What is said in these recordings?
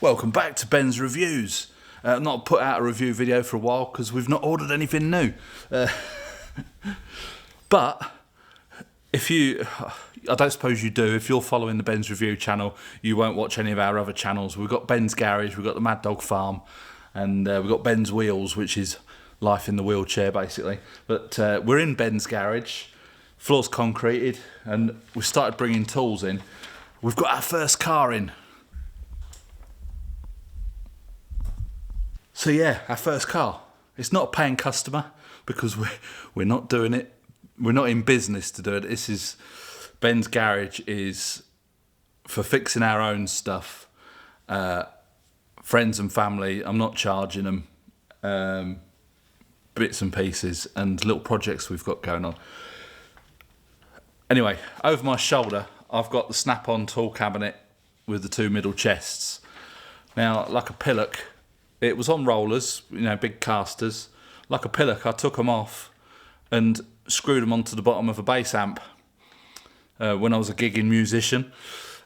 Welcome back to Ben's Reviews. Not put out a review video for a while because we've not ordered anything new. But if you, I don't suppose you do, if you're following the Ben's Review channel, you won't watch any of our other channels. We've got Ben's Garage, we've got the Mad Dog Farm, and we've got Ben's Wheels, which is life in the wheelchair basically. But we're in Ben's Garage, floor's concreted, and we've started bringing tools in. We've got our first car in. So yeah, our first car. It's not a paying customer because we're not doing it. We're not in business to do it. This is Ben's Garage is for fixing our own stuff. Friends and family. I'm not charging them. Bits and pieces and little projects we've got going on. Anyway, over my shoulder, I've got the snap-on tool cabinet with the two middle chests. Now, like a pillock. It was on rollers, you know, big casters. Like a pillock, I took them off and screwed them onto the bottom of a bass amp when I was a gigging musician.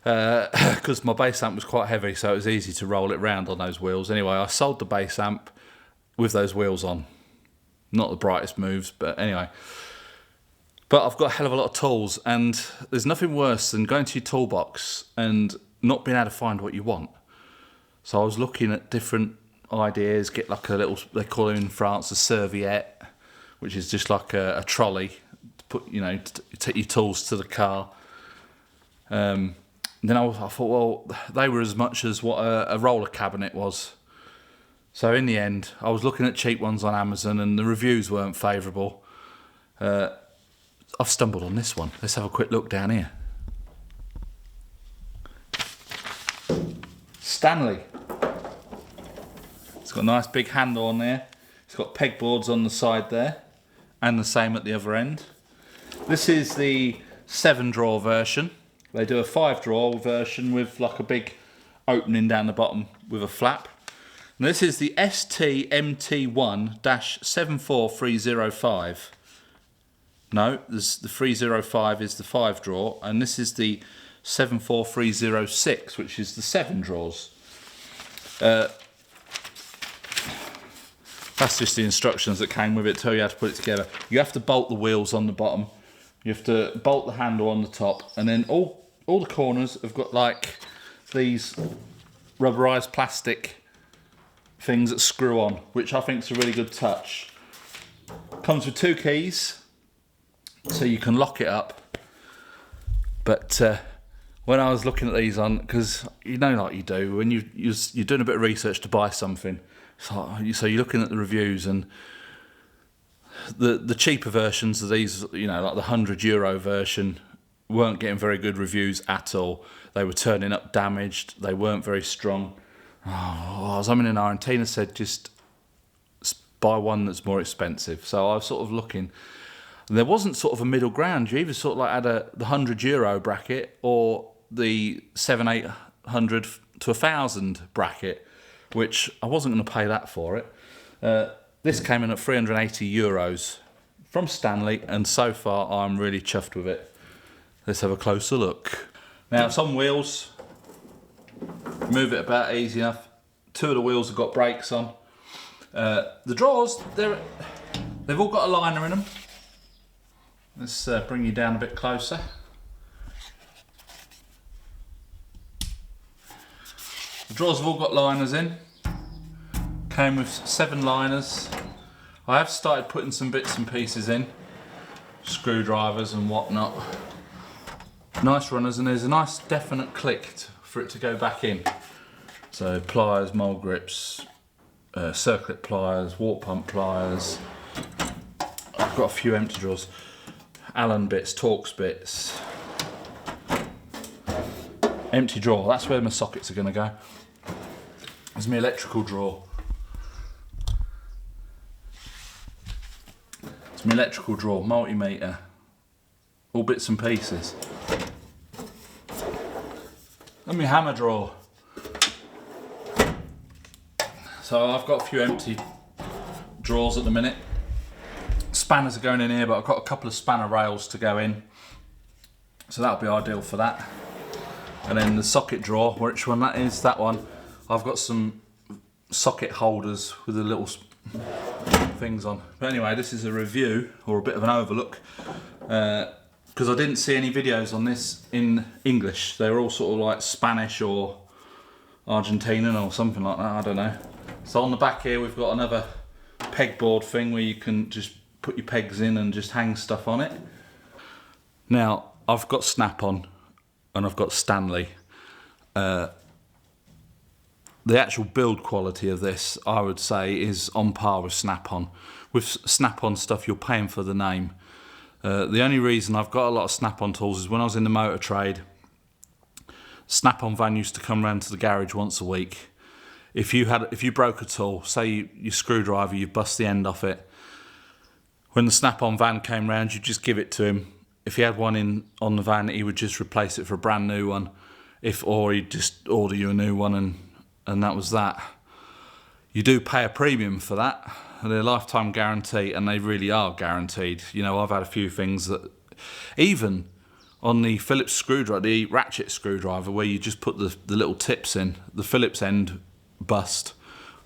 Because my bass amp was quite heavy, so it was easy to roll it round on those wheels. Anyway, I sold the bass amp with those wheels on. Not the brightest moves, but anyway. But I've got a hell of a lot of tools, and there's nothing worse than going to your toolbox and not being able to find what you want. So I was looking at different ideas, get like a little, they call it in France a serviette, which is just like a trolley to put, you know, to take your tools to the car. Then I thought, well, they were as much as what a roller cabinet was. So in the end, I was looking at cheap ones on Amazon and the reviews weren't favourable. I've stumbled on this one. Let's have a quick look down here. Stanley. It's got a nice big handle on there. It's got pegboards on the side there, and the same at the other end. This is the 7-drawer version. They do a 5-drawer version with like a big opening down the bottom with a flap. And this is the Stmt1-74306. No, the 305 is the 5-drawer, and this is the 74306, which is the 7 drawers. That's just the instructions that came with it, tell you how to put it together. You have to bolt the wheels on the bottom, you have to bolt the handle on the top, and then all the corners have got like these rubberized plastic things that screw on, which I think is a really good touch. Comes with 2 keys, so you can lock it up. But when I was looking at these on, because you know, like you do when you're doing a bit of research to buy something, so you're looking at the reviews, and the cheaper versions of these, you know, like the €100 version, weren't getting very good reviews at all. They were turning up damaged. They weren't very strong. I was in Argentina, said just buy one that's more expensive. So I was sort of looking. And there wasn't sort of a middle ground. You either sort of like had the €100 bracket or the 700-800 to 1,000 bracket, which I wasn't going to pay that for it. This came in at €380 from Stanley, and so far I'm really chuffed with it. Let's have a closer look. Now it's on wheels. Move it about easy enough. 2 of the wheels have got brakes on. The drawers, they've all got a liner in them. Let's bring you down a bit closer. The drawers have all got liners in. Came with 7 liners. I have started putting some bits and pieces in. Screwdrivers and whatnot. Nice runners, and there's a nice definite click for it to go back in. So pliers, mole grips, circlip pliers, water pump pliers. I've got a few empty drawers. Allen bits, Torx bits. Empty drawer, that's where my sockets are going to go. There's my electrical drawer. It's my electrical drawer, multimeter, all bits and pieces. And my hammer drawer. So I've got a few empty drawers at the minute. Spanners are going in here, but I've got a couple of spanner rails to go in. So that'll be ideal for that. And then the socket drawer, which one that is, that one, I've got some socket holders with the little things on. But anyway, this is a review, or a bit of an overlook, because I didn't see any videos on this in English. They were all sort of like Spanish or Argentinian or something like that, I don't know. So on the back here we've got another pegboard thing where you can just put your pegs in and just hang stuff on it. Now, I've got Snap-on and I've got Stanley. The actual build quality of this, I would say, is on par with Snap-on. With Snap-on stuff, you're paying for the name. The only reason I've got a lot of Snap-on tools is when I was in the motor trade, Snap-on van used to come round to the garage once a week. If you broke a tool, say your screwdriver, you bust the end off it, when the Snap-on van came round, you just give it to him. If he had one on the van, he would just replace it for a brand new one. Or he'd just order you a new one, and that was that. You do pay a premium for that. They're lifetime guarantee, and they really are guaranteed. You know, I've had a few things that, even on the Phillips screwdriver, the ratchet screwdriver, where you just put the little tips in, the Phillips end bust.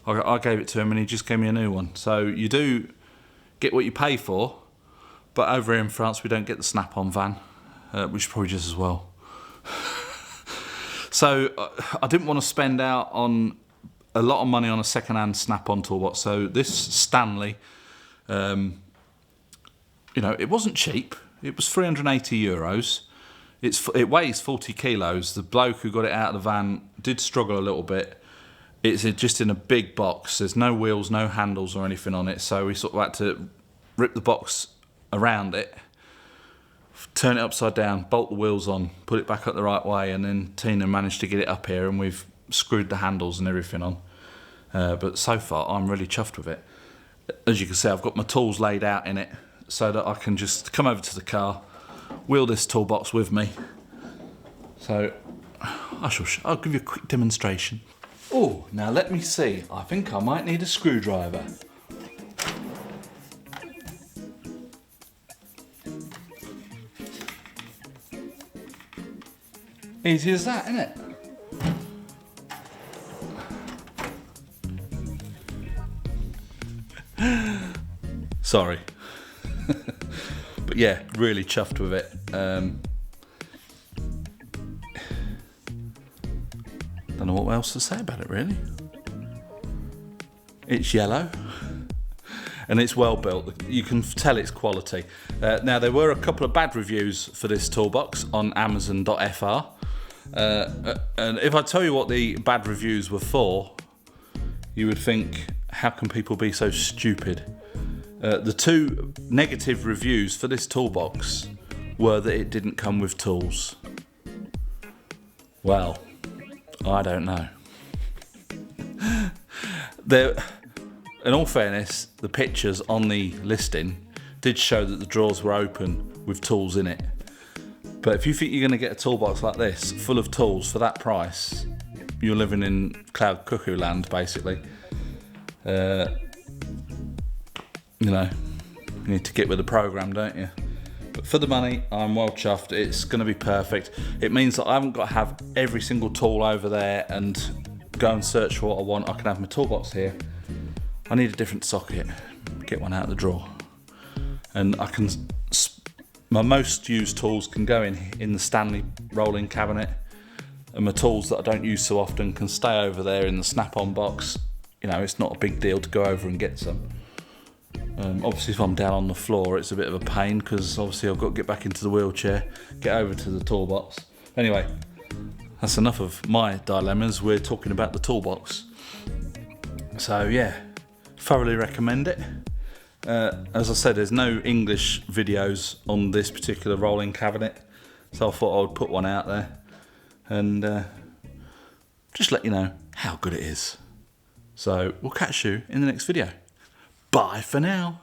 I gave it to him and he just gave me a new one. So you do get what you pay for, but over here in France we don't get the Snap-on van, which is probably just as well. So I didn't want to spend out on a lot of money on a second-hand Snap-on toolbox. So this Stanley, you know, it wasn't cheap. It was €380. It weighs 40 kilos. The bloke who got it out of the van did struggle a little bit. It's just in a big box. There's no wheels, no handles or anything on it. So we sort of had to rip the box around it, turn it upside down, bolt the wheels on, put it back up the right way, and then Tina managed to get it up here, and we've screwed the handles and everything on. But so far, I'm really chuffed with it. As you can see, I've got my tools laid out in it so that I can just come over to the car, wheel this toolbox with me. So I'll give you a quick demonstration. Oh, now let me see. I think I might need a screwdriver. Easy as that, isn't it? Sorry. But yeah, really chuffed with it. Don't know what else to say about it, really. It's yellow. And it's well built. You can tell it's quality. Now, there were a couple of bad reviews for this toolbox on Amazon.fr. And if I tell you what the bad reviews were for, you would think, how can people be so stupid? The two negative reviews for this toolbox were that it didn't come with tools. Well, I don't know. In all fairness, the pictures on the listing did show that the drawers were open with tools in it. But if you think you're going to get a toolbox like this, full of tools for that price, you're living in cloud cuckoo land, basically. You know, you need to get with the program, don't you? But for the money, I'm well chuffed. It's going to be perfect. It means that I haven't got to have every single tool over there and go and search for what I want. I can have my toolbox here. I need a different socket. Get one out of the drawer. And I can... My most used tools can go in the Stanley rolling cabinet, and my tools that I don't use so often can stay over there in the Snap-on box. You know, it's not a big deal to go over and get some. Obviously, if I'm down on the floor, it's a bit of a pain because obviously I've got to get back into the wheelchair, get over to the toolbox. Anyway, that's enough of my dilemmas. We're talking about the toolbox. So yeah, thoroughly recommend it. As I said, there's no English videos on this particular rolling cabinet, so I thought I would put one out there and just let you know how good it is. So we'll catch you in the next video. Bye for now.